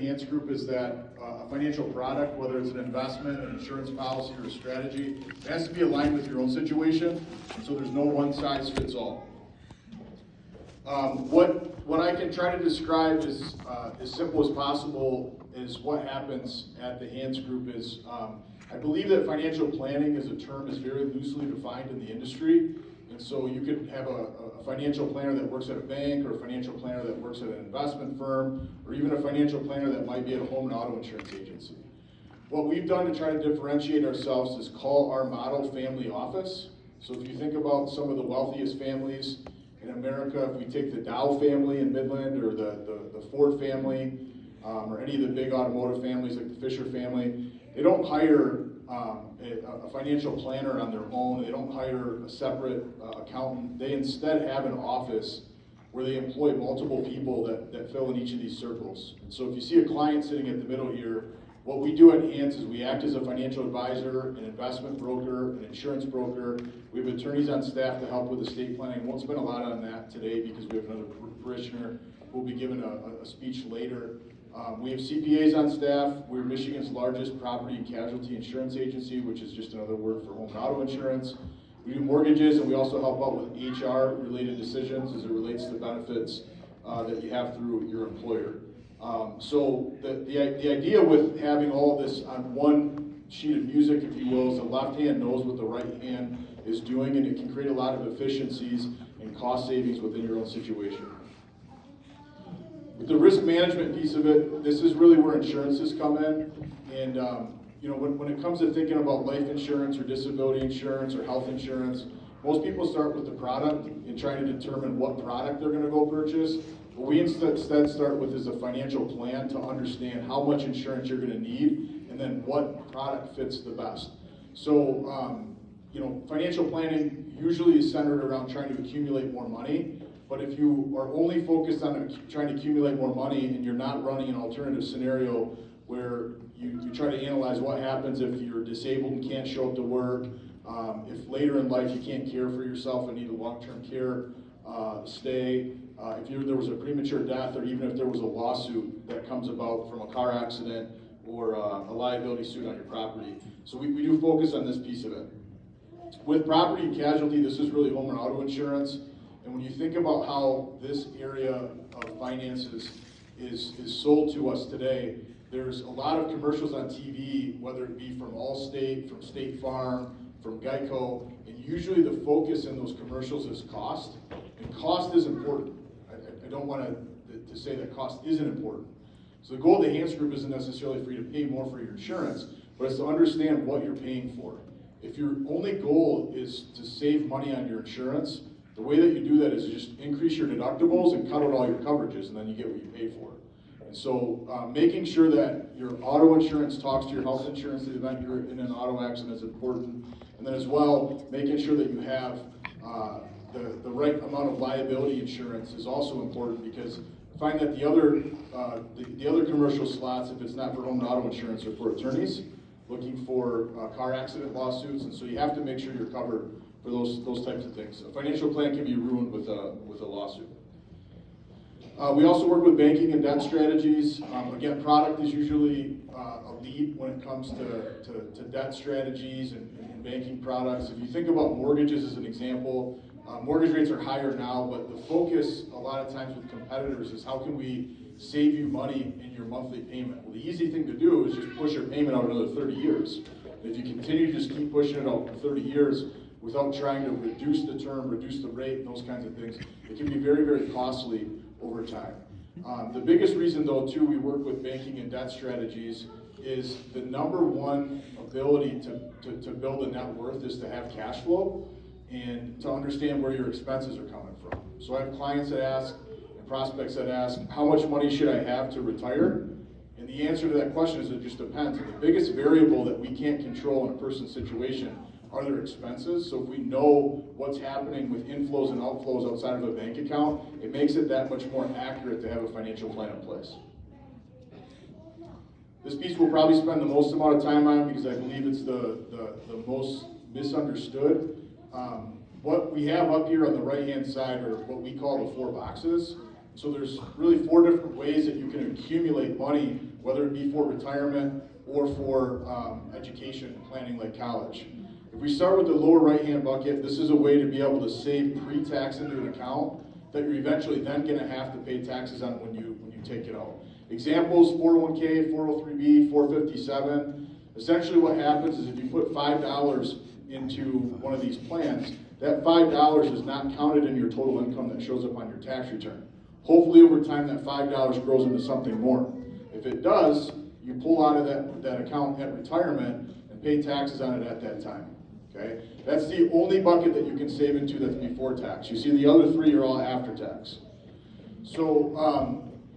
Enhanced Group is that a financial product, whether it's an investment, an insurance policy, or a strategy, it has to be aligned with your own situation, so there's no one size fits all. What I can try to describe is as simple as possible is what happens at the Enhanced Group is I believe that financial planning as a term is very loosely defined in the industry. And so you could have a financial planner that works at a bank, or a financial planner that works at an investment firm, or even a financial planner that might be at a home and auto insurance agency. What we've done to try to differentiate ourselves is call our model family office. So if you think about some of the wealthiest families in America, if we take the Dow family in Midland, or the Ford family, or any of the big automotive families like the Fisher family, they don't hire a financial planner on their own. They don't hire a separate accountant. They instead have an office where they employ multiple people that fill in each of these circles. And so if you see a client sitting at the middle here, what we do at Enhance is we act as a financial advisor, an investment broker, an insurance broker. We have attorneys on staff to help with estate planning. Won't spend a lot on that today because we have another parishioner who will be giving a speech later. We have CPAs on staff. We're Michigan's largest property and casualty insurance agency, which is just another word for home and auto insurance. We do mortgages, and we also help out with HR-related decisions as it relates to benefits that you have through your employer. So the idea with having all of this on one sheet of music, if you will, is the left hand knows what the right hand is doing, and it can create a lot of efficiencies and cost savings within your own situation. With the risk management piece of it, this is really where insurances come in. And when it comes to thinking about life insurance or disability insurance or health insurance, most people start with the product and trying to determine what product they're going to go purchase. What we instead start with is a financial plan to understand how much insurance you're going to need and then what product fits the best. So, financial planning usually is centered around trying to accumulate more money. But if you are only focused on trying to accumulate more money and you're not running an alternative scenario where you try to analyze what happens if you're disabled and can't show up to work, if later in life you can't care for yourself and need a long-term care stay, if there was a premature death, or even if there was a lawsuit that comes about from a car accident or a liability suit on your property. So we do focus on this piece of it. With property and casualty, this is really home and auto insurance. And when you think about how this area of finances is sold to us today, there's a lot of commercials on TV, whether it be from Allstate, from State Farm, from Geico, and usually the focus in those commercials is cost. And cost is important. I don't want to say that cost isn't important. So the goal of the Enhanced Group isn't necessarily for you to pay more for your insurance, but it's to understand what you're paying for. If your only goal is to save money on your insurance, the way that you do that is just increase your deductibles and cut out all your coverages, and then you get what you pay for. And so making sure that your auto insurance talks to your health insurance in the event you're in an auto accident is important. And then as well, making sure that you have the right amount of liability insurance is also important, because I find that the other commercial slots, if it's not for home and auto insurance, are for attorneys looking for car accident lawsuits, and so you have to make sure you're covered for those types of things. A financial plan can be ruined with a lawsuit. We also work with banking and debt strategies. Again, product is usually a lead when it comes to debt strategies and banking products. If you think about mortgages as an example, mortgage rates are higher now, but the focus a lot of times with competitors is how can we save you money in your monthly payment. Well, the easy thing to do is just push your payment out another 30 years. If you continue to just keep pushing it out for 30 years without trying to reduce the term, reduce the rate, and those kinds of things, it can be very, very costly over time. The biggest reason, though, too, we work with banking and debt strategies is the number one ability to build a net worth is to have cash flow and to understand where your expenses are coming from. So I have clients that ask, and prospects that ask, how much money should I have to retire? And the answer to that question is it just depends. And the biggest variable that we can't control in a person's situation are their expenses. So if we know what's happening with inflows and outflows outside of a bank account, it makes it that much more accurate to have a financial plan in place. This piece we'll probably spend the most amount of time on because I believe it's the most misunderstood. What we have up here on the right-hand side are what we call the 4 boxes. So there's really 4 different ways that you can accumulate money whether it be for retirement or for education planning like college. If we start with the lower right-hand bucket, this is a way to be able to save pre-tax into an account that you're eventually then going to have to pay taxes on when you take it out. Examples: 401k, 403b, 457. Essentially what happens is if you put $5 into one of these plans, that $5 is not counted in your total income that shows up on your tax return. Hopefully over time that $5 grows into something more. If it does, you pull out of that account at retirement and pay taxes on it at that time. Okay? That's the only bucket that you can save into that's before tax. You see the other three are all after tax. So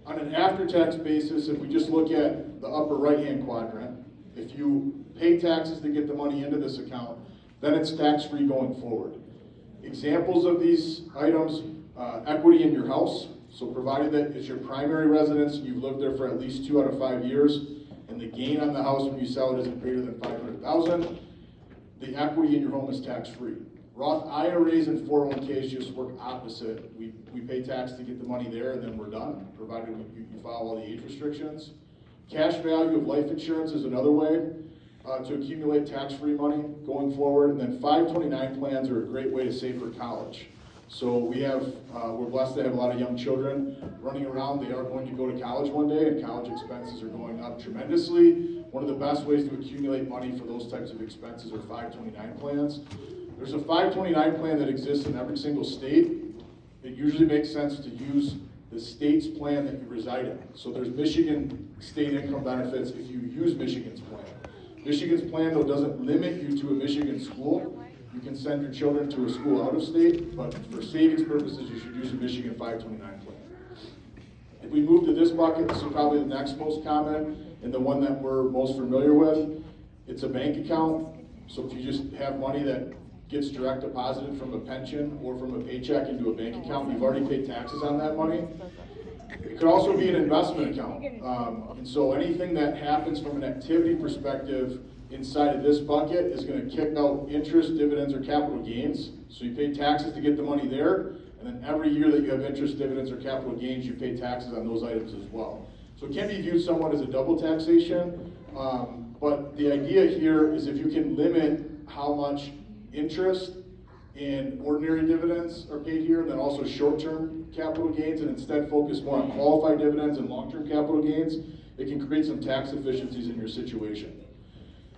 on an after-tax basis, if we just look at the upper right-hand quadrant, if you pay taxes to get the money into this account, then it's tax-free going forward. Examples of these items: equity in your house. So provided that it's your primary residence, you've lived there for at least 2 out of 5 years, and the gain on the house when you sell it isn't greater than $500,000, the equity in your home is tax-free. Roth IRAs and 401ks just work opposite. We pay tax to get the money there, and then we're done, provided you follow all the age restrictions. Cash value of life insurance is another way to accumulate tax-free money going forward. And then 529 plans are a great way to save for college. So we're blessed to have a lot of young children running around. They are going to go to college one day, and college expenses are going up tremendously. One of the best ways to accumulate money for those types of expenses are 529 plans. There's a 529 plan that exists in every single state. It usually makes sense to use the state's plan that you reside in. So there's Michigan state income benefits if you use Michigan's plan. Michigan's plan, though, doesn't limit you to a Michigan school. You can send your children to a school out of state, but for savings purposes, you should use a Michigan 529 plan. If we move to this bucket, this is probably the next most common and the one that we're most familiar with. It's a bank account. So if you just have money that gets direct deposited from a pension or from a paycheck into a bank account, you've already paid taxes on that money. It could also be an investment account. And so anything that happens from an activity perspective inside of this bucket is going to kick out interest, dividends, or capital gains. So you pay taxes to get the money there, and then every year that you have interest, dividends, or capital gains, you pay taxes on those items as well. So it can be viewed somewhat as a double taxation, but the idea here is if you can limit how much interest and ordinary dividends are paid here, and then also short-term capital gains, and instead focus more on qualified dividends and long-term capital gains, it can create some tax efficiencies in your situation.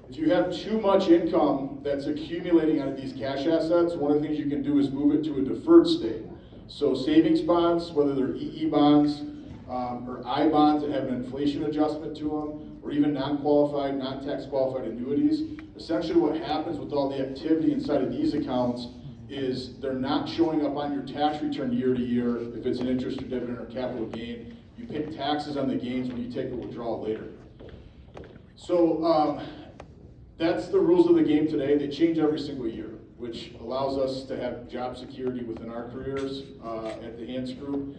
If you have too much income that's accumulating out of these cash assets, one of the things you can do is move it to a deferred state. So savings bonds, whether they're EE bonds or I bonds that have an inflation adjustment to them, or even non-qualified, non-tax qualified annuities, essentially what happens with all the activity inside of these accounts is they're not showing up on your tax return year to year if it's an interest or dividend or capital gain. You pay taxes on the gains when you take a withdrawal later. So that's the rules of the game today. They change every single year, which allows us to have job security within our careers at the Hans Group.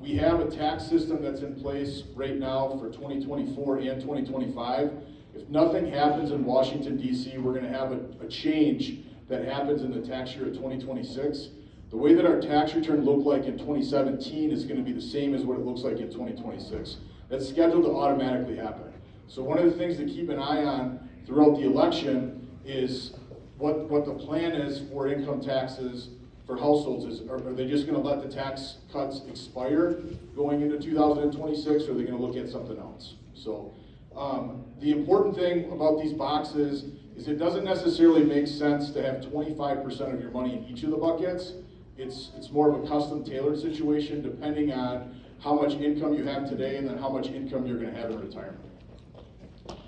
We have a tax system that's in place right now for 2024 and 2025. If nothing happens in Washington, D.C., we're going to have a change that happens in the tax year of 2026. The way that our tax return looked like in 2017 is going to be the same as what it looks like in 2026. That's scheduled to automatically happen. So one of the things to keep an eye on throughout the election is what the plan is for income taxes for households. Are they just going to let the tax cuts expire going into 2026, or are they going to look at something else? So the important thing about these boxes is it doesn't necessarily make sense to have 25% of your money in each of the buckets. It's more of a custom tailored situation depending on how much income you have today and then how much income you're going to have in retirement.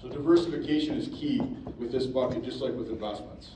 So diversification is key with this bucket, just like with investments.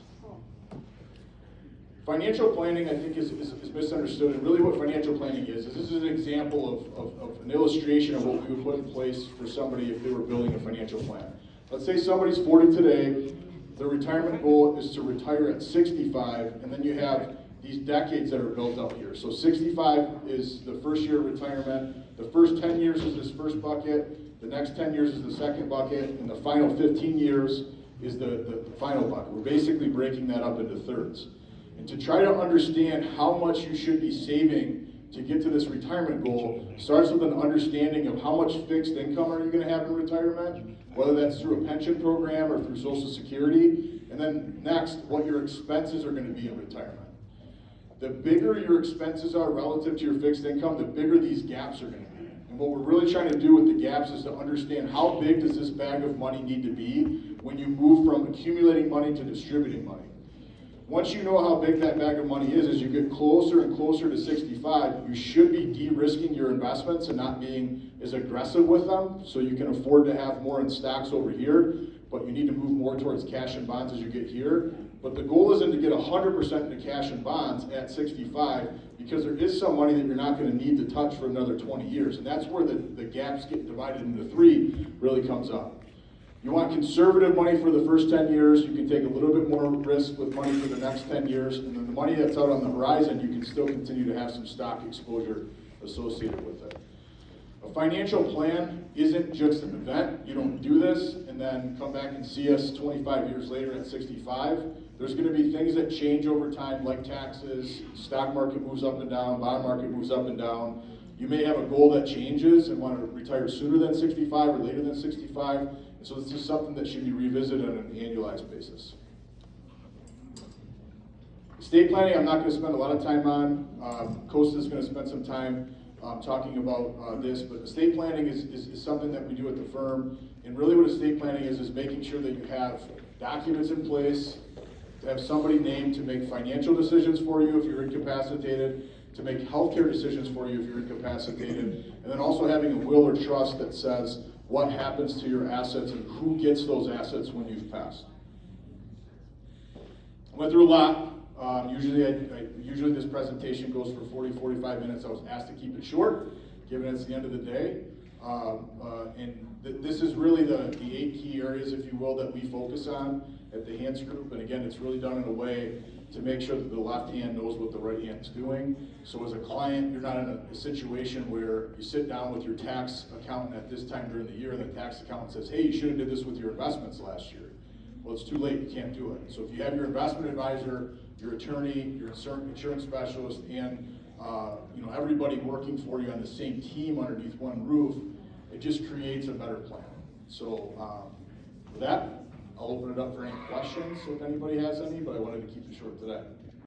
Financial planning, I think, is misunderstood, and really what financial planning is this is an example of an illustration of what we would put in place for somebody if they were building a financial plan. Let's say somebody's 40 today, their retirement goal is to retire at 65, and then you have these decades that are built up here. So 65 is the first year of retirement, the first 10 years is this first bucket, the next 10 years is the second bucket, and the final 15 years is the final bucket. We're basically breaking that up into thirds. And to try to understand how much you should be saving to get to this retirement goal starts with an understanding of how much fixed income are you going to have in retirement, whether that's through a pension program or through Social Security, and then next, what your expenses are going to be in retirement. The bigger your expenses are relative to your fixed income, the bigger these gaps are going to be. And what we're really trying to do with the gaps is to understand how big does this bag of money need to be when you move from accumulating money to distributing money. Once you know how big that bag of money is, as you get closer and closer to 65, you should be de-risking your investments and not being as aggressive with them, so you can afford to have more in stocks over here, but you need to move more towards cash and bonds as you get here. But the goal isn't to get 100% into cash and bonds at 65, because there is some money that you're not going to need to touch for another 20 years, and that's where the gaps get divided into three really comes up. You want conservative money for the first 10 years, you can take a little bit more risk with money for the next 10 years, and then the money that's out on the horizon, you can still continue to have some stock exposure associated with it. A financial plan isn't just an event. You don't do this and then come back and see us 25 years later at 65. There's going to be things that change over time, like taxes, stock market moves up and down, bond market moves up and down. You may have a goal that changes and want to retire sooner than 65 or later than 65. So this is something that should be revisited on an annualized basis. Estate planning, I'm not going to spend a lot of time on. Costa is going to spend some time talking about this, but estate planning is something that we do at the firm. And really what estate planning is making sure that you have documents in place, to have somebody named to make financial decisions for you if you're incapacitated, to make healthcare decisions for you if you're incapacitated, and then also having a will or trust that says what happens to your assets and who gets those assets when you've passed. I went through a lot. Usually this presentation goes for 40, 45 minutes. I was asked to keep it short, given it's the end of the day. This is really the 8 key areas, if you will, that we focus on at the Hans Group. And again, it's really done in a way to make sure that the left hand knows what the right hand is doing. So as a client, you're not in a situation where you sit down with your tax accountant at this time during the year and the tax accountant says, hey, you should have did this with your investments last year. Well, it's too late, you can't do it. So if you have your investment advisor, your attorney, your insurance specialist, and everybody working for you on the same team underneath one roof, it just creates a better plan. So with that, I'll open it up for any questions if anybody has any, but I wanted to keep it short today.